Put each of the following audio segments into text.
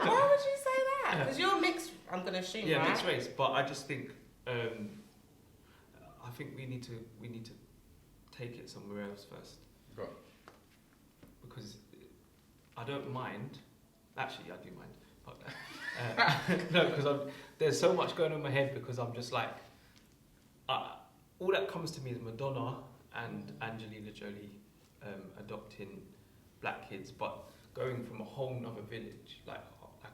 Why would you say that? Because you're mixed, I'm going to assume, yeah, right? mixed race. But I just think, I think we need to take it somewhere else first. Right. Because I don't mind. Actually, I do mind. No, because there's so much going on in my head because I'm just like, all that comes to me is Madonna and Angelina Jolie adopting black kids, but going from a whole nother village, like a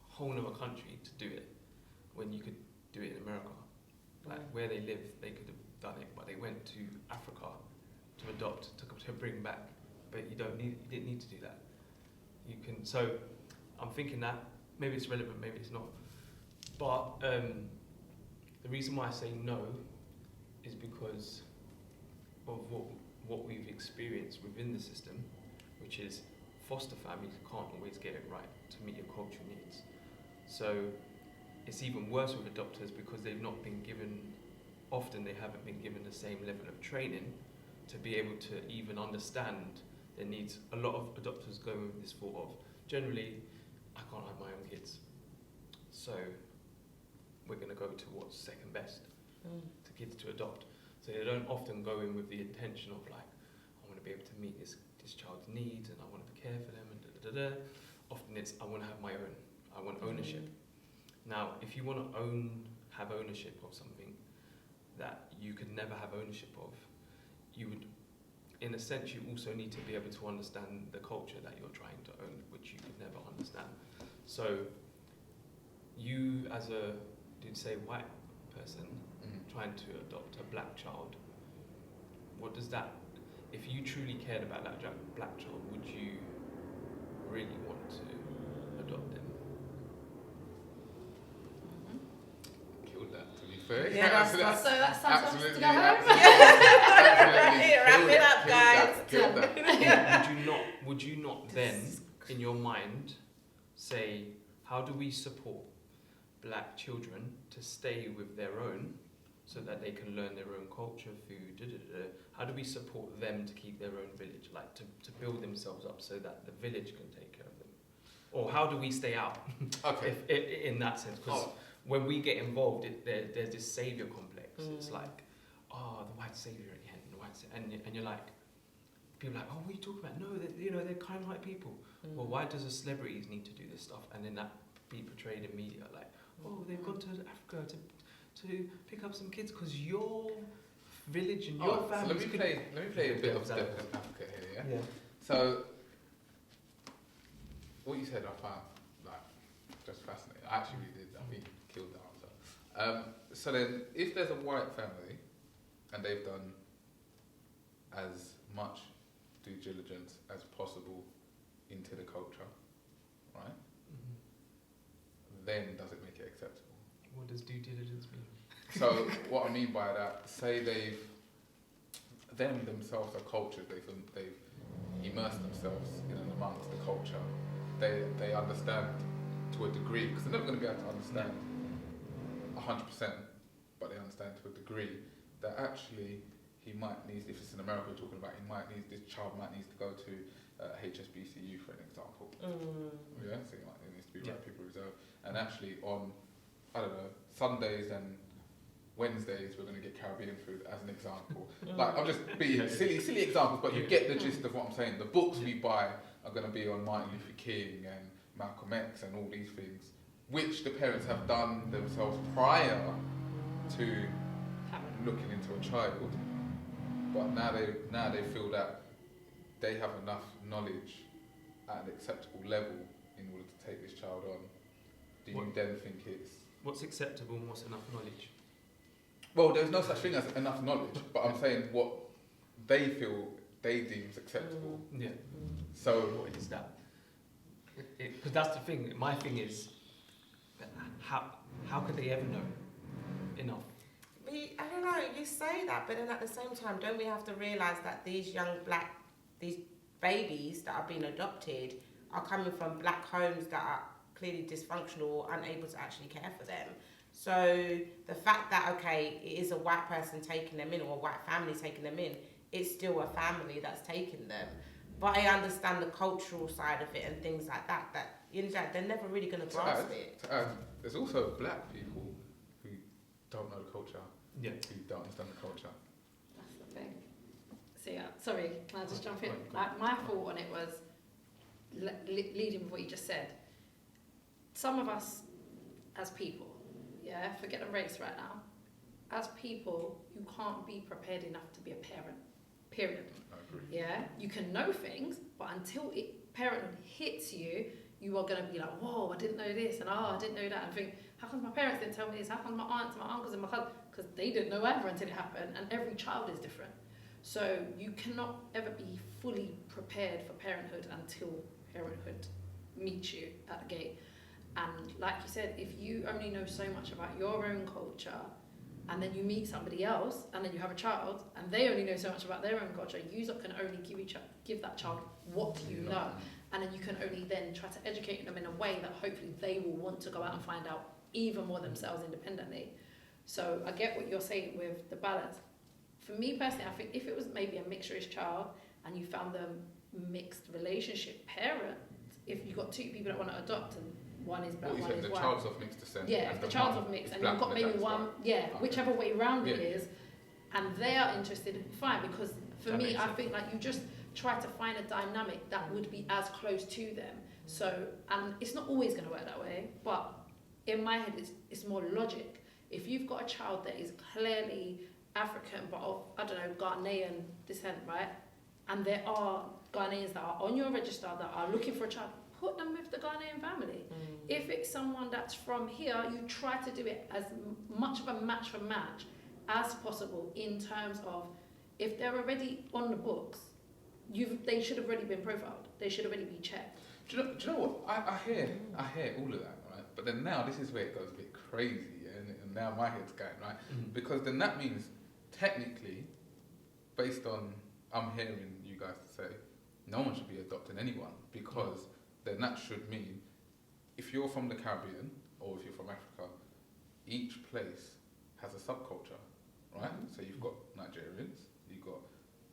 whole nother country to do it, when you could do it in America. Like where they live, they could have done it, but they went to Africa to adopt, to bring back. But you didn't need to do that. You can. So I'm thinking that maybe it's relevant, maybe it's not. But the reason why I say no is because of what we've experienced within the system, which is foster families can't always get it right to meet your cultural needs. So it's even worse with adopters because they haven't been given the same level of training to be able to even understand their needs. A lot of adopters go with this thought of, generally, I can't have my own kids, so we're going to go to what's second best to kids to adopt. So they don't often go in with the intention of like, I want to be able to meet this child's needs and I want to care for them and da-da-da-da. Often it's, I want to have my own. I want ownership. Now, if you want to have ownership of something that you could never have ownership of, you would, in a sense, you also need to be able to understand the culture that you're trying to own, which you could never understand. So, you as a, white person trying to adopt a black child, what does that, if you truly cared about that black child, would you really want to adopt them? Killed that, to be fair. Yeah, So that sounds like to go home. Wrap it up, guys. Would you not then, in your mind, say, how do we support black children to stay with their own so that they can learn their own culture, food, da-da-da? How do we support them to keep their own village, like to build themselves up so that the village can take care of them? Or how do we stay out in that sense? Because when we get involved, there's this saviour complex. It's like, the white saviour again, and you're like, people are like, what are you talking about? No, they're kind white people. Well, why does the celebrities need to do this stuff? And then that be portrayed in media like, they've gone to Africa to pick up some kids because your village and your family. So let me play a bit of Step in Africa here, yeah? So, what you said I found just fascinating. I actually did, I think you killed the answer. So then, if there's a white family and they've done as much due diligence as possible into the culture, right? Then does it make it acceptable? What does due diligence mean? So what I mean by that, say themselves are cultured, they've immersed themselves in and amongst the culture. They understand to a degree, because they're never going to be able to understand 100%, but they understand to a degree that actually he might need, if it's in America we're talking about, this child might need to go to HSBCU for an example. Yeah, so it needs to be right people reserved. And actually on, I don't know, Sundays and Wednesdays we're going to get Caribbean food as an example. Like, I'm just being silly examples, but you get the gist of what I'm saying. The books we buy are going to be on Martin Luther King and Malcolm X and all these things, which the parents have done themselves prior to looking into a child. But now they feel that they have enough knowledge at an acceptable level in order to take this child on. Do you then think it's... What's acceptable and what's enough knowledge? Well, there's no such thing as enough knowledge, but I'm saying what they feel they deem is acceptable. Yeah. So what is that? Because that's the thing. My thing is, how could they ever know enough? I don't know, you say that, but then at the same time, don't we have to realise that these babies that are being adopted are coming from black homes that are clearly dysfunctional or unable to actually care for them? So the fact that, okay, it is a white person taking them in or a white family taking them in, it's still a family that's taking them. But I understand the cultural side of it and things like that, that they're never really going to To grasp it. there's also black people who don't know the culture, Yeah. who don't understand the culture. That's the thing. So yeah, sorry, can I just jump in? Like, my thought on it was, leading with what you just said, some of us as people, yeah, forget the race right now, as people, you can't be prepared enough to be a parent, period. I agree. Yeah, you can know things, but until parenthood hits you, you are going to be like, whoa, I didn't know this, and I didn't know that, and think, how come my parents didn't tell me this? How come my aunts and my uncles and my cousins? Because they didn't know either until it happened, and every child is different. So you cannot ever be fully prepared for parenthood until parenthood meets you at the gate. And like you said, if you only know so much about your own culture, and then you meet somebody else, and then you have a child, and they only know so much about their own culture, you can only give that child what you know. And then you can only then try to educate them in a way that hopefully they will want to go out and find out even more themselves independently. So I get what you're saying with the balance. For me personally, I think if it was maybe a mixture-ish child and you found them mixed relationship parent, if you've got two people that want to adopt and one is black, one is the white. child's of mixed descent. Yeah, if the child's of mixed and you've got maybe one, whichever way round it is, and they are interested, fine, because for me, I think like you just try to find a dynamic that would be as close to them. So, and it's not always going to work that way, but in my head, it's more logic. If you've got a child that is clearly African, but of, I don't know, Ghanaian descent, right? And there are Ghanaians that are on your register that are looking for a child, put them with the Ghanaian family. If it's someone that's from here, you try to do it as much of a match for match as possible in terms of if they're already on the books, they should have already been profiled. They should already be checked. Do you know what? I hear all of that, right? But then now this is where it goes a bit crazy, and now my head's going, right? Because then that means technically, based on I'm hearing you guys say, no one should be adopting anyone, because then that should mean if you're from the Caribbean or if you're from Africa, each place has a subculture, right? So you've got Nigerians, you've got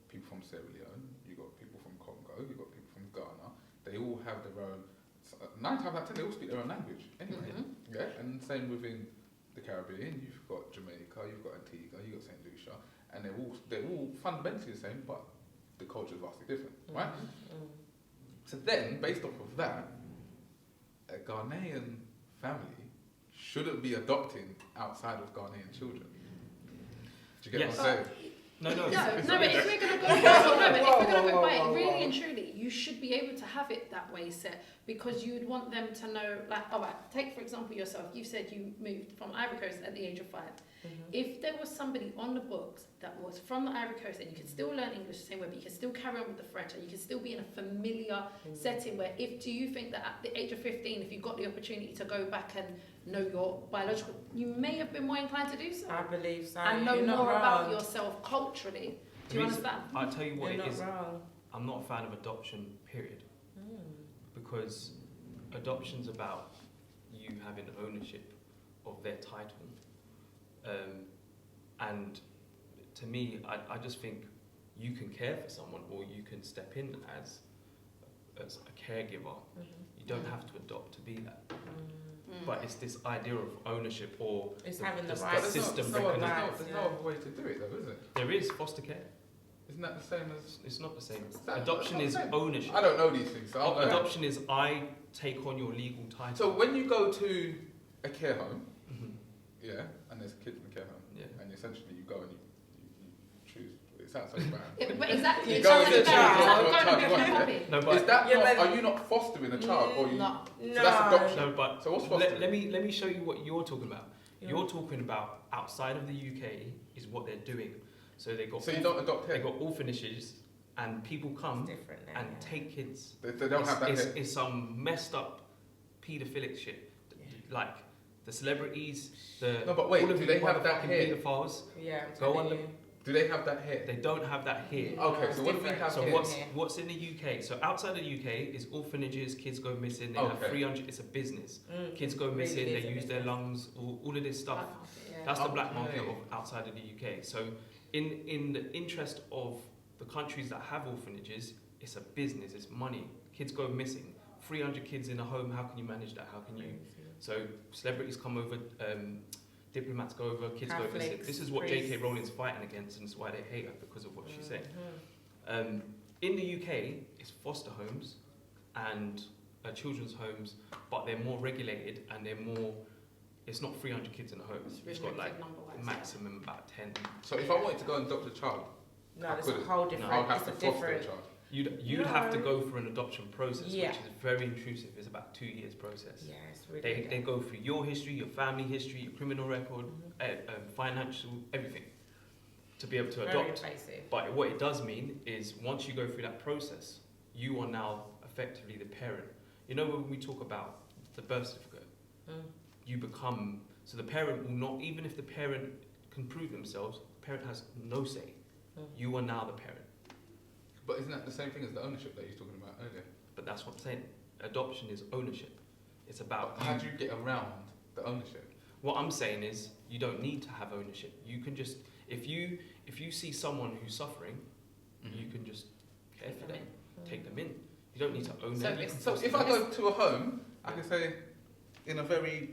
people from Sierra Leone, you've got people from Congo, you've got people from Ghana. They all have their own, 9 times out of 10 they all speak their own language anyway. Yeah, and same within the Caribbean, you've got Jamaica, you've got Antigua, you've got St. Lucia, and they're all fundamentally the same, but the culture is vastly different, right? So then, based off of that, a Ghanaian family shouldn't be adopting outside of Ghanaian children. Do you get what I'm saying? No, but if we're going to go by it, really and truly, you should be able to have it that way set, because you'd want them to know, like, all right, take for example yourself, you said you moved from Ivory Coast at the age of 5. If there was somebody on the books that was from the Ivory Coast and you could still learn English the same way, but you can still carry on with the French and you can still be in a familiar setting where do you think that at the age of 15, if you got the opportunity to go back and know your biological, you may have been more inclined to do so? I believe so. And know more about yourself culturally. Do you understand? I'll tell you what You're it not is. wrong. I'm not a fan of adoption, period. Because adoption's about you having ownership of their title. And to me, I just think you can care for someone or you can step in as a caregiver. You don't have to adopt to be that. But it's this idea of ownership or it's having the right system. There's no other way to do it though, is it? There is foster care. Isn't that the same as... It's not the same. That, Adoption is ownership. I don't know these things. So Adoption is I take on your legal title. So when you go to a care home, yeah, and there's a kid in the care home, and essentially you go and you choose. It sounds so bad. But exactly, You it go sounds and like choose what child you a want. puppy. No, but Is that not, are you not fostering a child, or you? No. So that's adoption. no, but So what's fostering? let me show you what you're talking about. You're talking about outside of the UK is what they're doing. So they got. So you don't adopt They here. got orphanages, and people come now, and take kids. They don't have that here. It's some messed up paedophilic shit, like the celebrities, No, but wait, all of do the they have that motherfucking here? paedophiles. Yeah. Go on the. Do they have that here? They don't have that here. Okay, so what do we different. have So here? what's in the UK? So outside of the UK is orphanages, kids go missing, they have 300, it's a business. Kids go missing, Really is they a use their business. lungs, all of this stuff. That's the black market of outside of the UK. So in the interest of the countries that have orphanages, it's a business, it's money. Kids go missing. 300 kids in a home. How can you manage that? How can you? So celebrities come over, diplomats go over, kids go over. This is what J.K. Rowling's fighting against, and it's why they hate her because of what she's saying. In the UK, it's foster homes and children's homes, but they're more regulated and they're more. It's not 300 kids in a home. It's got like maximum about 10. So if I wanted to go and adopt a child, no, it's a whole different. I would have it's to a foster different. a child. You'd have to go through an adoption process, Yeah. which is very intrusive. It's about 2 years process. Yeah, it's really. They go through your history, your family history, your criminal record, financial, everything, to be able to adopt. Invasive. But what it does mean is once you go through that process, you are now effectively the parent. You know when we talk about the birth certificate, you become, so the parent will not, even if the parent can prove themselves, the parent has no say. You are now the parent. But isn't that the same thing as the ownership that you were talking about earlier? But that's what I'm saying. Adoption is ownership. It's about How do you get around the ownership? What I'm saying is you don't need to have ownership. You can just, if you see someone who's suffering, you can just care for them, take them in. You don't need to own them. So if I go to a home, I can say, in a very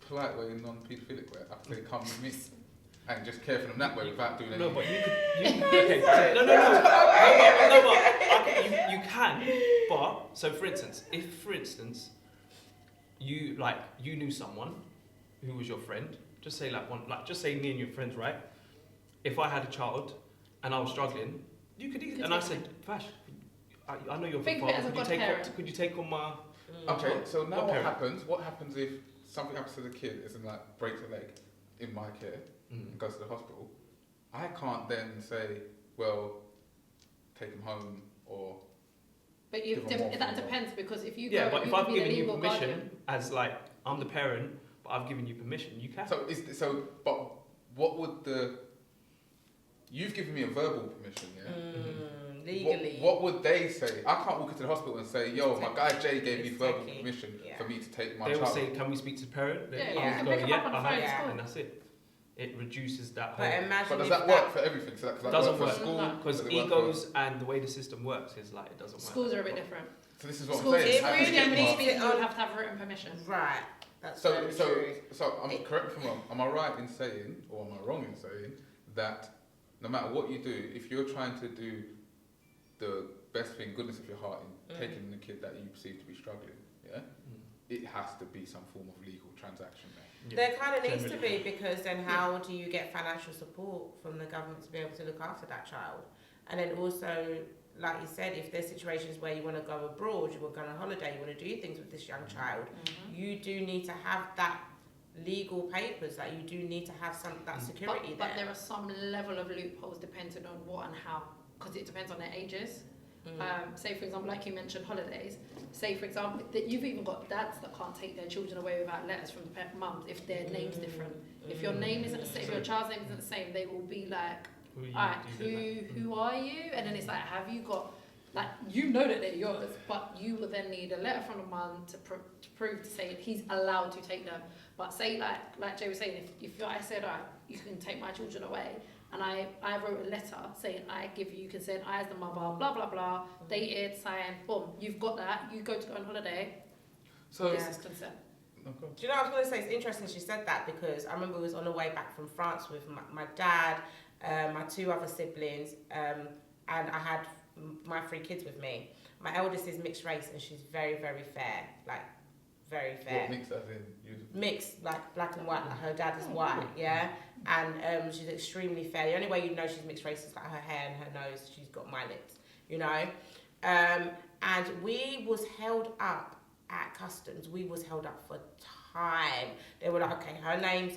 polite way, non-paedophilic way, I can say, come with me. And just care for them that way without doing anything. No, but you can. But so, for instance, if you knew someone who was your friend, just say just say me and your friends, right? If I had a child and I was struggling, you could easily, and I said, Vash, I know you're a father. Could you take on my? Okay, so now what happens? What happens if something happens to the kid? As in, like, breaks a leg in my care? And goes to the hospital, I can't then say, well, take him home or. But that depends, because if you go, but if I've given you permission as like I'm the parent, but I've given you permission, you can. But what would you've given me a verbal permission, yeah? Legally. What would they say? I can't walk into the hospital and say, yo, my guy Jay gave me verbal permission for me to take my child. They will say, can we speak to the parent? You can pick him up on the phone at school. And that's it. It reduces that But But does that work for everything? So that doesn't work work for school? because egos and the way the system works is like it doesn't work. Schools are a bit different. So this is what schools, I'm saying. Schools generally you would have to have written permission. Right. That's so I'm correct me if I'm wrong. Am I right in saying, or am I wrong in saying, that no matter what you do, if you're trying to do the best thing, goodness of your heart, in taking the kid that you perceive to be struggling, it has to be some form of legal transaction there. There kind of needs to be, because then how do you get financial support from the government to be able to look after that child? And then also, like you said, if there's situations where you want to go abroad, you want to go on a holiday, you want to do things with this young child, you do need to have that legal papers, that you do need to have that security but there are some level of loopholes depending on what and how, because it depends on their ages. Say for example, like you mentioned, holidays. Say for example that you've even got dads that can't take their children away without letters from the mums if their name's different. If your name isn't the same, if your child's name isn't the same, they will be like, alright, who are you? And then it's like, have you got, like, you know that they're yours, but you will then need a letter from the mum to prove to say he's allowed to take them. But say like Jay was saying, if I said, alright, you can take my children away, and I wrote a letter saying I give you consent, I as the mother, blah blah blah, dated, signed, boom, you've got that. You go on holiday. So this is consent. Do you know what I was going to say? It's interesting she said that, because I remember we was on the way back from France with my dad, my two other siblings, and I had my 3 kids with me. My eldest is mixed race and she's very, very fair, like very fair. What mixed as in? Mixed, like black and white, like her dad is white, yeah? And she's extremely fair. The only way you know she's mixed race is like her hair and her nose. She's got my lips, you know? And we was held up at customs. We was held up for time. They were like, okay, her name's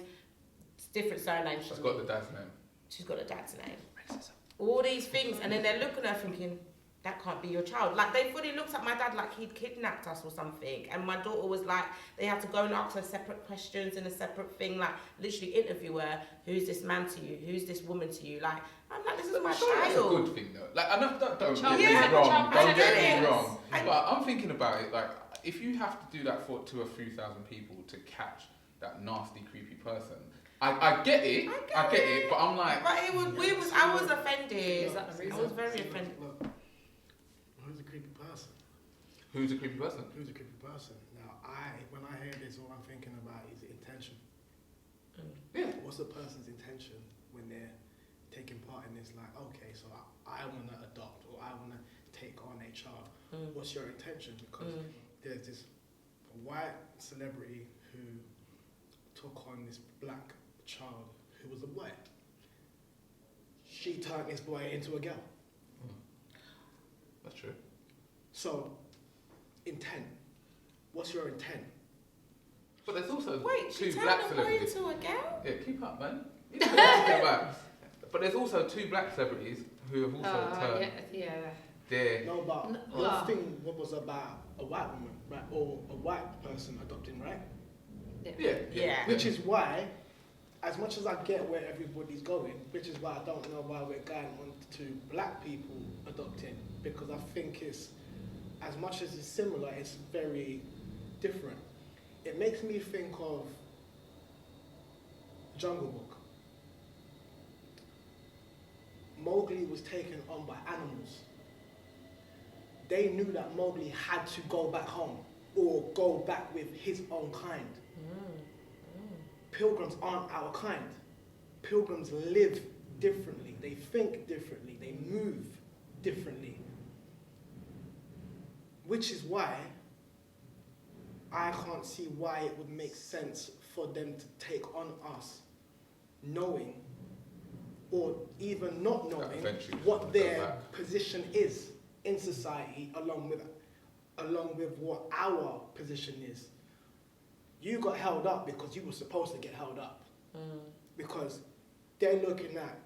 different surnames. She's got the dad's name. She's got a dad's name. Racism. All these things, and then they're looking at her thinking, that can't be your child. Like, they fully looked at my dad like he'd kidnapped us or something. And my daughter was like, they had to go and ask her separate questions in a separate thing, like literally interview her. Who's this man to you? Who's this woman to you? Like, I'm like, this is my child. That's a good thing though. Like, I know, don't get yeah, me wrong. Don't get me yes. wrong. But I'm thinking about it, like, if you have to do that to a few thousand people to catch that nasty, creepy person, I get it, but I'm like... But it was, I was offended. Is that the reason? I was very offended. Look, who's a creepy person? Who's a creepy person? Who's a creepy person? Now, when I hear this, all I'm thinking about is intention. Yeah. What's the person's intention when they're taking part in this? Like, okay, so I want to adopt or I want to take on a child. What's your intention? Because there's this white celebrity who took on this black child who was a boy. She turned this boy into a girl. That's true. So, intent. What's your intent? But there's also Wait, two she black turned the boy celebrities. into a girl? Yeah, keep up, man. You know what I'm talking about. But there's also two black celebrities who have also turned their... No, but No, your well- thing was about a white woman, right? Or a white person adopting, right? Yeah. Which is why, as much as I get where everybody's going, which is why I don't know why we're going on to black people adopting, because I think it's, as much as it's similar, it's very different. It makes me think of Jungle Book. Mowgli was taken on by animals. They knew that Mowgli had to go back home or go back with his own kind. Pilgrims aren't our kind. Pilgrims live differently. They think differently. They move differently. Which is why I can't see why it would make sense for them to take on us knowing or even not knowing Eventually what go their back. position is in society along with what our position is. You got held up because you were supposed to get held up. Because they're looking at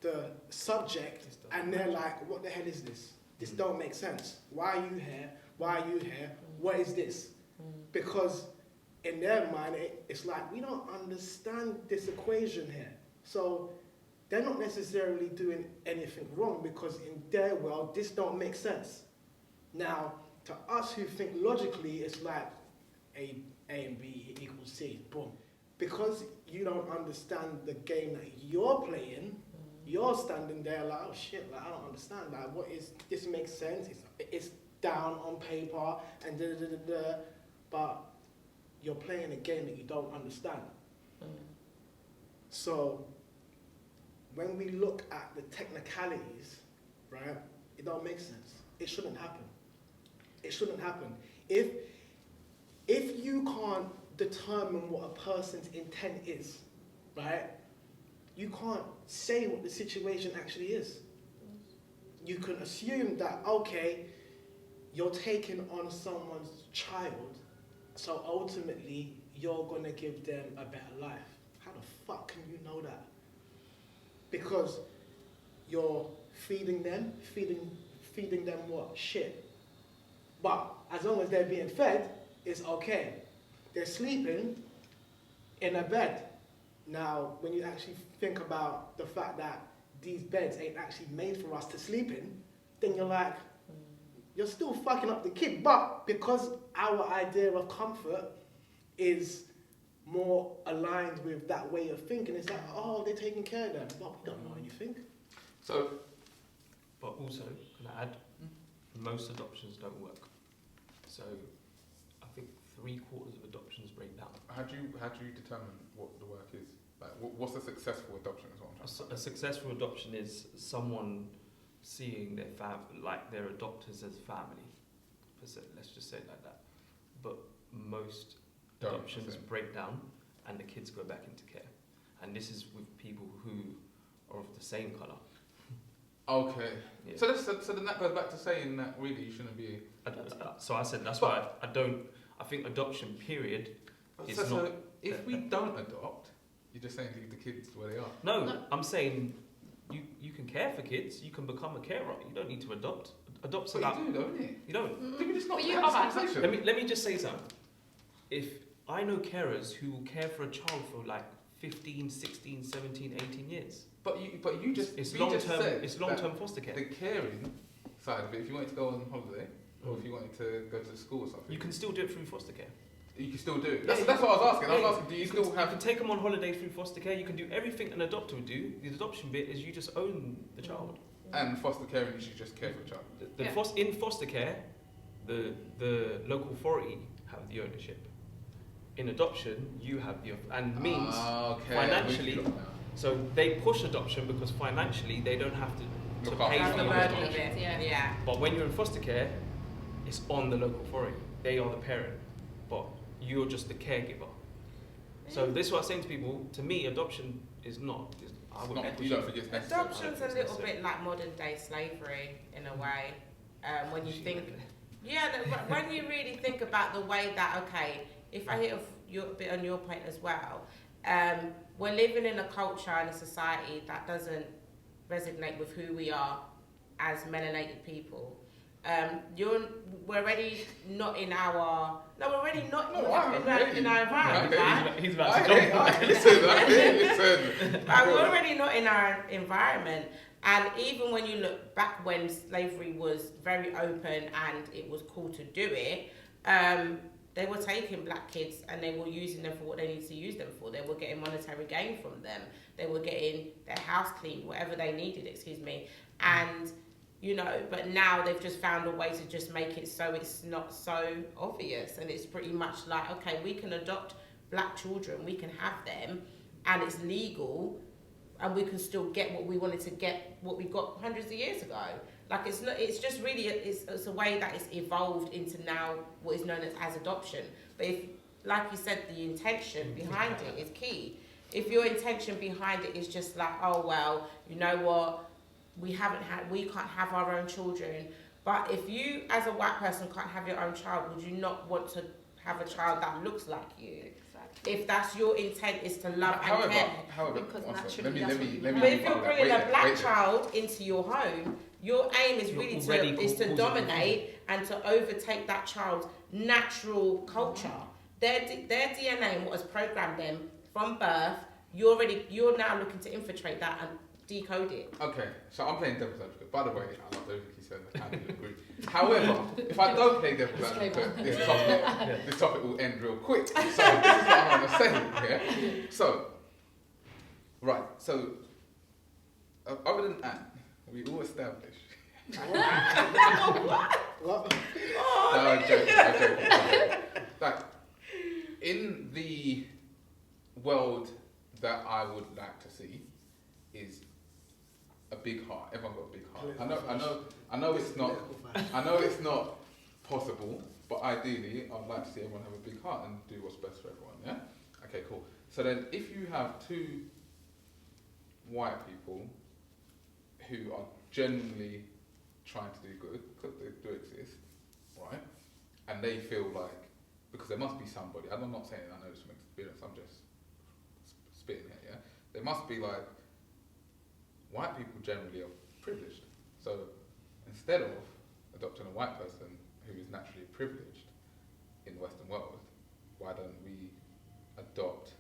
the subject and they're like, what the hell is this? This don't make sense. Why are you here? Why are you here? What is this? Because in their mind, it's like, we don't understand this equation here. So they're not necessarily doing anything wrong because in their world, this don't make sense. Now, to us who think logically, it's like A and B equals C, boom. Because you don't understand the game that you're playing, you're standing there like, oh shit, like I don't understand. Like, what is this? Makes sense. It's down on paper and da da da da. But you're playing a game that you don't understand. So when we look at the technicalities, right, it don't make sense. It shouldn't happen. It shouldn't happen. If you can't determine what a person's intent is, right, you can't say what the situation actually is. You can assume that, okay, you're taking on someone's child, so ultimately you're gonna give them a better life. How the fuck can you know that? Because you're feeding them what? Shit. But as long as they're being fed, it's okay. They're sleeping in a bed. Now, when you actually think about the fact that these beds ain't actually made for us to sleep in, then you're like, you're still fucking up the kid. But because our idea of comfort is more aligned with that way of thinking, it's like, oh, they're taking care of them. But we don't know anything. So, But also, can I add, most adoptions don't work. So I think 3/4 of adoptions break down. how do you determine what the work is? Like, what's a successful adoption? Is what I'm trying to say. A successful adoption is someone seeing their their adopters as family. Let's just say it like that. But most adoptions break down and the kids go back into care. And this is with people who are of the same colour. Okay. Yeah. So then that goes back to saying that really you shouldn't be. So I said that's why I think adoption period is not. So if we don't adopt, you're just saying leave the kids where they are. No, I'm saying you can care for kids. You can become a carer. You don't need to adopt. Adopt's But about. you do, don't you? You don't. Did we just not But you have have this access. conversation? Let me just say something. If I know carers who will care for a child for like 15, 16, 17, 18 years. But you just It's we long just term. said It's that long term foster care. The caring side of it, if you wanted to go on holiday or if you wanted to go to school or something, You can still do it through foster care. you can still do. Yeah, That's you what I was asking. I Yeah, was asking, do you still You have? can take them on holiday through foster care. You can do everything an adopter would do. The adoption bit is you just own the child. And foster care, you should just care for a child. In foster care, the local authority have the ownership. In adoption, you have and means financially. So they push adoption because financially they don't have to pay for the adoption. Yeah. But when you're in foster care, it's on the local authority. They are the parent, but you're just the caregiver. So this is what I'm saying to people. To me, adoption is not. You don't think it's necessary. Adoption's a little bit like modern day slavery in a way. When you think, when you really think about the way that, okay, if I hit a bit on your point as well, we're living in a culture and a society that doesn't resonate with who we are as melanated people. We're already not in our. No, we're already not in our environment, right? He's about to jump. Listen. But we're already not in our environment. And even when you look back when slavery was very open and it was cool to do it, they were taking black kids and they were using them for what they needed to use them for. They were getting monetary gain from them. They were getting their house cleaned, whatever they needed, and but now they've just found a way to just make it so it's not so obvious, and it's pretty much like, okay, we can adopt black children, we can have them, and it's legal, and we can still get what we wanted to get, what we got hundreds of years ago. Like it's not. It's just really. It's a way that it's evolved into now what is known as adoption. But if, like you said, the intention behind it is key. If your intention behind it is just like, oh well, you know what, we can't have our own children. But if you, as a white person, can't have your own child, would you not want to have a child that looks like you? Exactly. If that's your intent, is to love and care. However, because naturally, let me but if you're bringing a black child into your home, your aim is really to dominate and to overtake that child's natural culture. Their DNA and what has programmed them from birth. You're now looking to infiltrate that and decode it. Okay, so I'm playing devil's advocate. By the way, I love everything he said. I kind of agree. However, if I don't play devil's advocate, this topic will end real quick. So this is what I'm going to say. Yeah. So, right. So, other than that, we all established. What? No, I'm joking. Like, in the world that I would like to see is a big heart. Everyone got a big heart. I know it's not possible, but ideally I'd like to see everyone have a big heart and do what's best for everyone, yeah? Okay, cool. So then if you have two white people who are genuinely trying to do good, because they do exist, right? And they feel like, because there must be somebody, I'm not saying I know this from experience, I'm just spitting here, yeah? There must be like, white people generally are privileged. So instead of adopting a white person who is naturally privileged in the Western world, why don't we adopt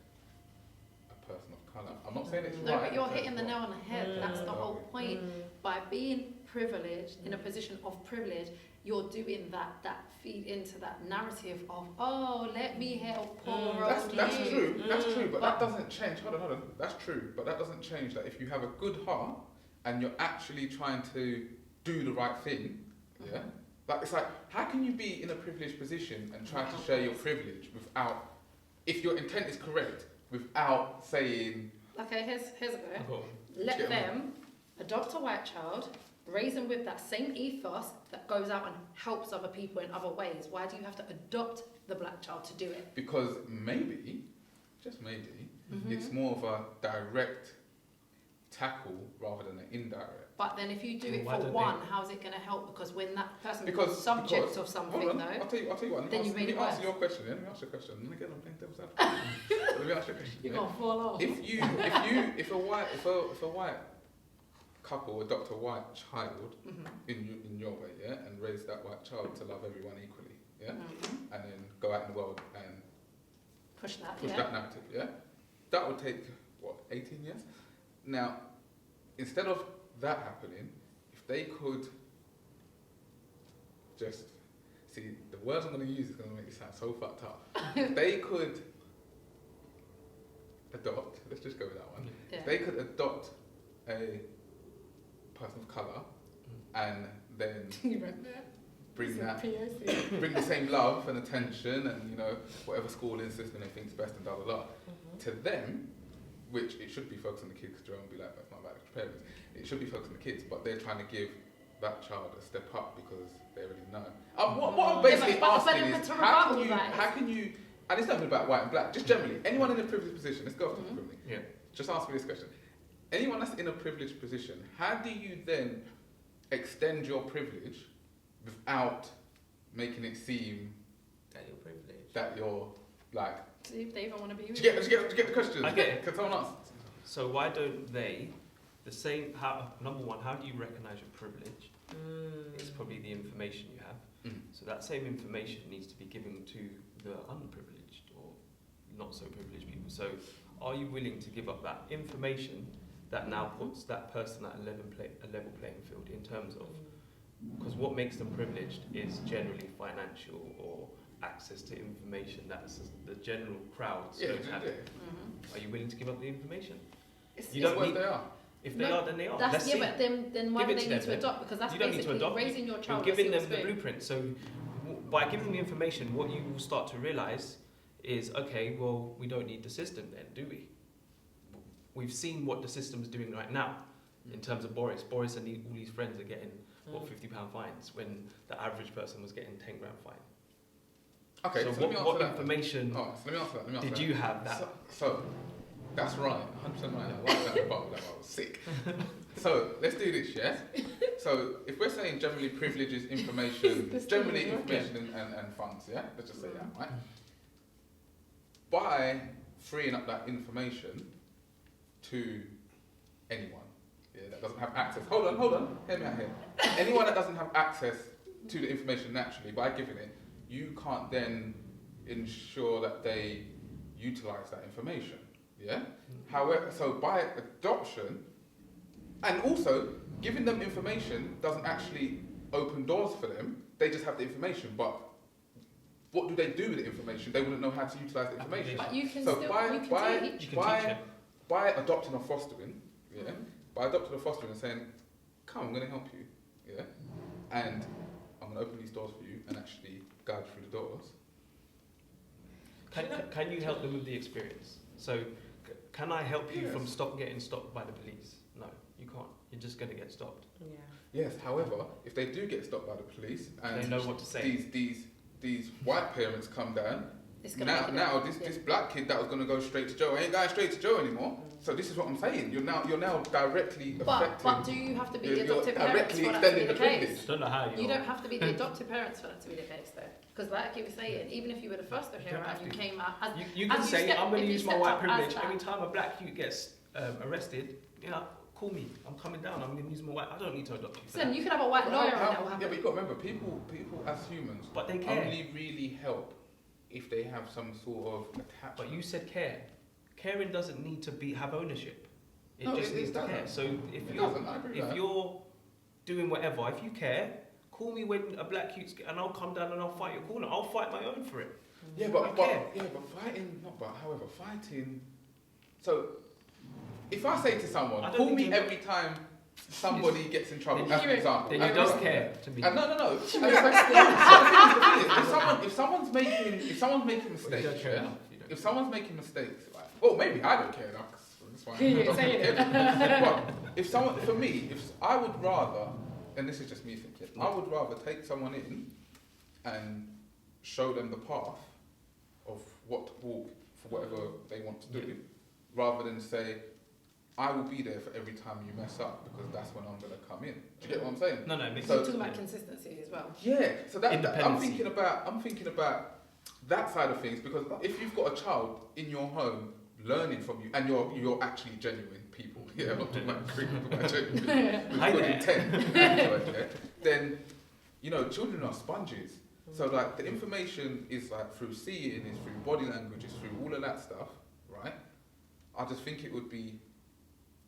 a person of colour? I'm not saying it's right. No, but you're hitting the nail on the head. That's the whole point. Mm. By being privileged, in a position of privilege, you're doing that feed into that narrative of, oh, let me help poor That's true. That's true, but that But- doesn't change. Hold on. That's true, but that doesn't change that if you have a good heart and you're actually trying to do the right thing, yeah. Like it's like, how can you be in a privileged position and try to share your privilege without, if your intent is correct, without saying, Okay, here's a go. Go on. Let Get on. them adopt a white child, raise them with that same ethos that goes out and helps other people in other ways. Why do you have to adopt the black child to do it? because maybe, just maybe, it's more of a direct tackle rather than an indirect. But then if you do it Why for don't one, how's it going to help? Because when that person Because- becomes subject because- of something, Hold on, though, I'll tell you what. then you Let made me it answer worse. your question. Yeah? Let me ask you a question. And again, I'm playing devil's advocate. Let me ask you a question. you're yeah? going to fall off. If a white couple adopt a white child in your way, yeah, and raise that white child to love everyone equally, yeah, and then go out in the world and Push that, push yeah. that narrative, yeah, that would take 18 years. Now, instead of that happening, if they could just see the words I'm going to use is going to make it sound so fucked up. If they could adopt, let's just go with that one. Yeah. If they could adopt a person of colour, and then You read that? bring It's a that, POC. bring the same love and attention, and you know whatever schooling system they think's best, and blah blah blah, to them, which it should be focused on the kids, because Joe will be like, that's not about the parents. It should be focused on the kids, but they're trying to give that child a step up because they already know. What I'm basically asking is, how can you, and it's not even about white and black, just generally, anyone in a privileged position, let's go for the privilege. Yeah. Just ask me this question. Anyone that's in a privileged position, how do you then extend your privilege without making it seem That you're privileged. that you're like... See if they even want to be with Do you get the question? I get it. Can someone ask? So why don't they, number one, how do you recognise your privilege? It's probably the information you have. So that same information needs to be given to the unprivileged or not so privileged people. So are you willing to give up that information that now puts that person at a level playing field in terms of, because what makes them privileged is generally financial or access to information that the general crowds don't have. Are you willing to give up the information? You don't need. They are. If they are, then they are. That's, Let's see. but then why do Give it they to need them to then. adopt? Because that's You don't need to basically adopt. raising your You're child. giving with them the spoon. blueprint. So by giving them the information, what you will start to realise is, okay, well, we don't need the system then, do we? We've seen what the system's doing right now in terms of Boris. Boris and all his friends are getting, £50 fines when the average person was getting 10 grand fine. Okay, so let me answer what that. information So let me answer that. did you have that? So that's right, 100% right. I like that, but I was sick. So let's do this, yeah? So if we're saying generally privileges information, generally information and funds, yeah? Let's just say that, right? By freeing up that information to anyone, yeah, that doesn't have access. Hold on, hear me out here. Anyone that doesn't have access to the information naturally, by giving it, you can't then ensure that they utilise that information, yeah? However, so by adoption, and also giving them information doesn't actually open doors for them, they just have the information, but what do they do with the information? They wouldn't know how to utilise the information. But you can So still by- you can by- teach. You can teach them. By adopting or fostering, yeah, by adopting or fostering and saying, come, I'm going to help you, yeah, and I'm going to open these doors for you and actually guide you through the doors. Can you help them with the experience? So can I help you from getting stopped by the police? No, you can't. You're just going to get stopped. Yeah. Yes, however, if they do get stopped by the police and They know what to say. These white parents come down, It's gonna now this black kid that was going to go straight to jail ain't going straight to jail anymore. So this is what I'm saying. You're now directly affecting. But do you have to be the you're adoptive parents directly for that to be extending the the case? privilege. I don't know how You don't have to be the adoptive parents for that to be the case, though. Because like you were saying, even if you were the foster You hero don't have and you to. came out as You can as say, step- I'm going if to you use my stepped white up as privilege. that- Every time a black youth gets arrested, call me. I'm coming down. I'm going to use my white. I don't need to adopt you. For Listen, that. you could have a white lawyer and that will Yeah, happen. but you've got to remember, people as humans But they care. only really help if they have some sort of attachment. But you said care. Caring doesn't need to have ownership. It No, just it needs to doesn't. care. So if It doesn't, I agree with if that. you're doing whatever, if you care, call me when a black youth and I'll come down and I'll fight your corner. I'll fight my own for it. Yeah, I care. However, fighting. So, if I say to someone, I don't call think me you- every time somebody gets in trouble, as an example. Then as you an don't example. care to me. No. If someone's making mistakes, You don't care yeah? enough. You don't. If someone's making mistakes, like, well, maybe I don't care enough. 'Cause that's fine. Yeah, I don't say it. care. But if someone, for me, if I would rather, and this is just me thinking, I would rather take someone in and show them the path of what to walk for whatever they want to do, rather than say, I will be there for every time you mess up because that's when I'm going to come in. Do you get what I'm saying? No, it makes You're sense. talking about consistency as well. Yeah, so that I'm Independency. thinking about that side of things, because if you've got a child in your home learning from you and you're actually genuine people, yeah, I'm not talking about Greek, I'm talking about genuine people Hi with good there. intent, yeah, then children are sponges. So like the information is like through seeing, is through body language, is through all of that stuff, right? I just think it would be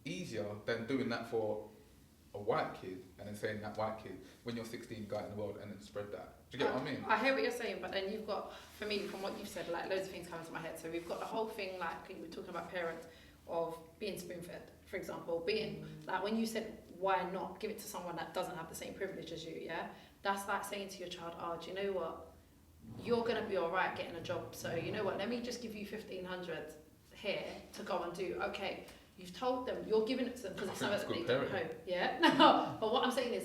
easier than doing that for a white kid and then saying that white kid, when you're 16, go out in the world and then spread that. Do you get what I mean? I hear what you're saying, but then you've got, for me, from what you've said, like loads of things come to my head. So we've got the whole thing, like we were talking about parents, of being spoon-fed, for example, being like when you said why not give it to someone that doesn't have the same privilege as you, yeah? That's like saying to your child, oh, do you know what? You're going to be all right getting a job. So, you know what? Let me just give you 1,500 here to go and do. Okay, you've told them, you're giving it to them because it's something that they do at home. Yeah? No, but what I'm saying is,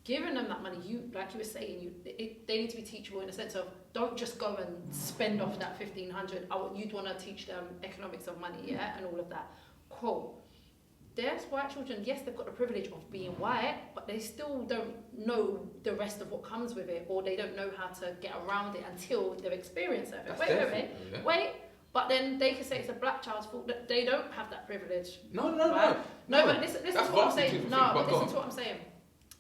giving them that money, like you were saying, they need to be teachable in the sense of, don't just go and spend off that 1,500. You'd want to teach them economics of money, yeah, and all of that. Cool. There's white children, yes, they've got the privilege of being white, but they still don't know the rest of what comes with it, or they don't know how to get around it until they've experienced it. Wait. But then they can say it's a black child's fault that they don't have that privilege. No, but listen to what I'm saying. No, but listen to what I'm saying.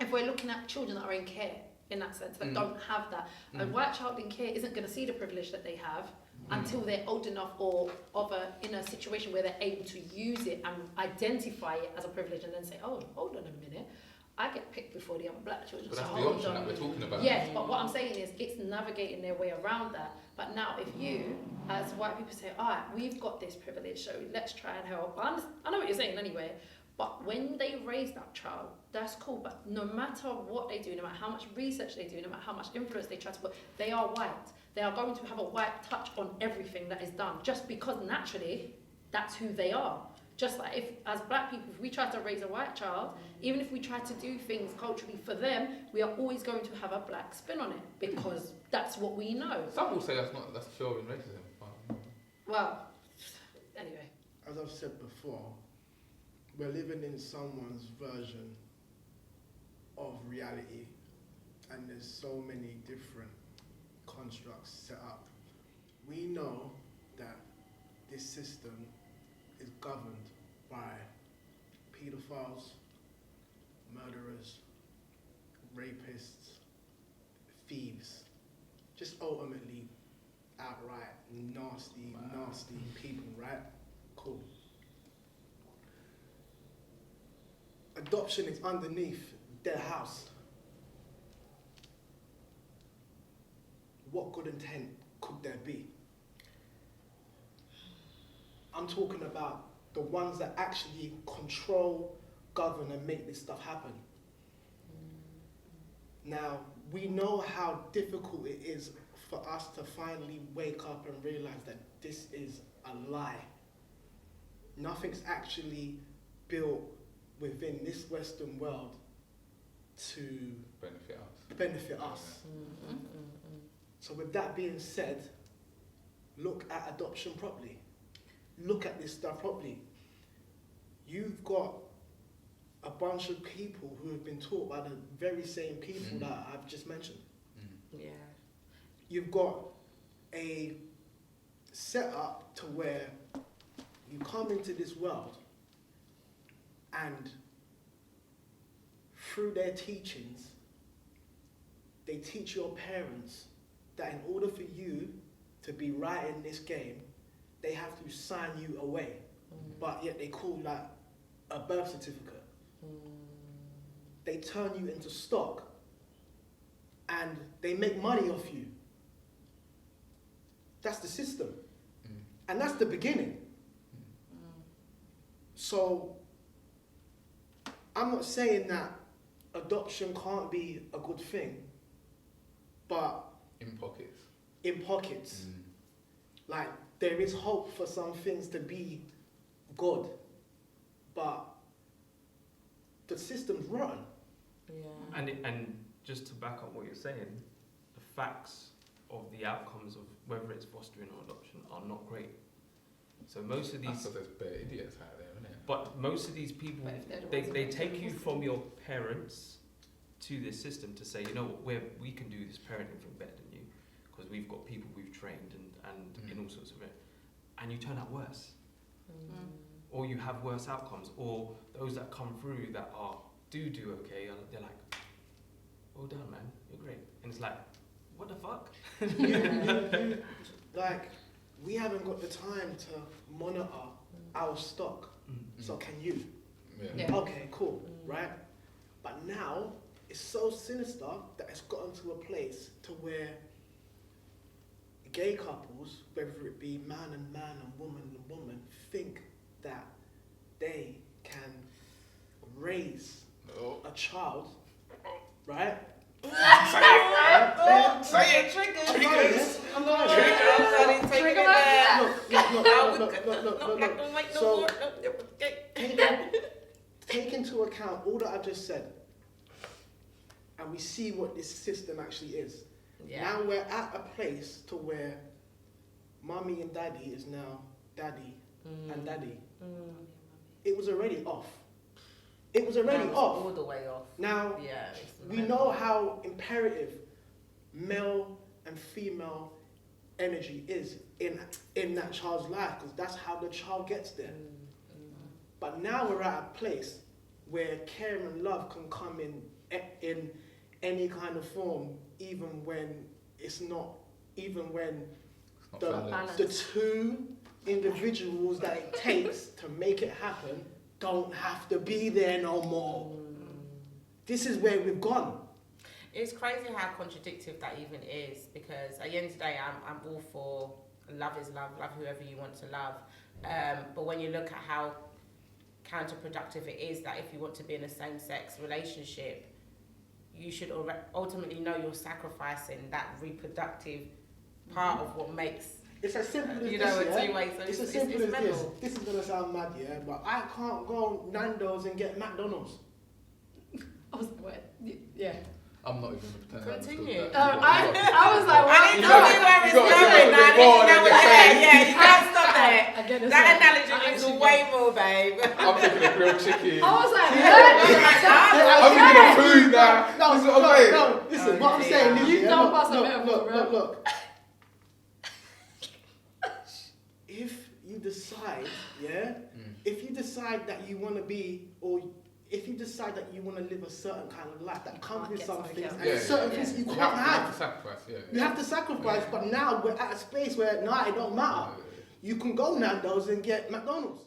If we're looking at children that are in care, in that sense, that don't have that, a white child in care isn't going to see the privilege that they have until they're old enough or in a situation where they're able to use it and identify it as a privilege and then say, oh, hold on a minute, I get picked before the other black children. But that's the option that we're talking about. Yes, but what I'm saying is it's navigating their way around that. But now if you, as white people, say, all right, we've got this privilege, so let's try and help. I know what you're saying anyway, but when they raise that child, that's cool. But no matter what they do, no matter how much research they do, no matter how much influence they try to put, they are white. They are going to have a white touch on everything that is done, just because naturally that's who they are. Just like if, as black people, if we try to raise a white child, even if we try to do things culturally for them, we are always going to have a black spin on it, because that's what we know. Some will say that's pure in racism. Well, anyway. As I've said before, we're living in someone's version of reality, and there's so many different constructs set up. We know that this system is governed by paedophiles, murderers, rapists, thieves, just ultimately outright nasty people, right? Cool. Adoption is underneath their house. What good intent could there be? I'm talking about the ones that actually control, govern, and make this stuff happen. Now, we know how difficult it is for us to finally wake up and realize that this is a lie. Nothing's actually built within this Western world to benefit us. So with that being said, look at adoption properly. Look at this stuff properly. You've got a bunch of people who have been taught by the very same people that I've just mentioned. Yeah. You've got a setup to where you come into this world and through their teachings, they teach your parents that in order for you to be right in this game, they have to sign you away. But yet they call that a birth certificate. They turn you into stock and they make money off you. That's the system. And that's the beginning. So I'm not saying that adoption can't be a good thing, but in pockets. Like, there is hope for some things to be good, but the system's rotten. Yeah. And just to back up what you're saying, the facts of the outcomes of whether it's fostering or adoption are not great. So most of these... there's bare idiots out there, isn't it? But most of these people, they take you from your parents to this system to say, you know what, we can do this parenting thing better than you, because we've got people we've trained and in all sorts of it. And you turn out worse. Or you have worse outcomes. Or those that come through that do okay, they're like, well done, man, you're great. And it's like, what the fuck? Like, we haven't got the time to monitor our stock. So can you? Yeah. Okay, cool, right? But now, it's so sinister that it's gotten to a place to where gay couples, whether it be man and woman and woman, think that they can raise a child, right? Say it, triggers. I'm lying. Look. So, take into account all that I just said, and we see what this system actually is. Yeah. Now we're at a place to where mommy and daddy is now daddy and daddy. It was already off. It was already That was off. all the way off. Now, Yeah. we know how imperative male and female energy is in that child's life, because that's how the child gets there. But now we're at a place where care and love can come in any kind of form, even when it's not, even when It's not balanced. the two individuals that it takes to make it happen don't have to be there no more. This is where we've gone. It's crazy how contradictory that even is, because at the end of the day, I'm all for love is love whoever you want to love. But when you look at how counterproductive it is, that if you want to be in a same-sex relationship, you should ultimately know you're sacrificing that reproductive part of what makes, It's as simple as you this, know, a yeah? two-way. So It's as simple as this. mental. This is gonna sound mad, yeah, but I can't go Nando's and get McDonald's. I was like, yeah. I'm not even pretending. Continue. I was like, I need to wow. see where it's You got- going you now. got a bit more than just saying. Yeah, you can't stop there. Again, it's That like- analogy I means actually way more, babe. I'm thinking of grilled chicken. I was like, I'm thinking of food now. No, This is what I'm saying. no, listen, what I'm Yeah. saying is, You yeah, don't pass a metaphor, look. If you decide, yeah, if you decide that you want to be, or if you decide that you want to live a certain kind of life, that comes can't with get some something things, else. and Yeah, certain yeah. things you You can't have have. to sacrifice, yeah. You have to sacrifice, but now we're at a space where, no, it don't matter. You can go Nando's and get McDonald's.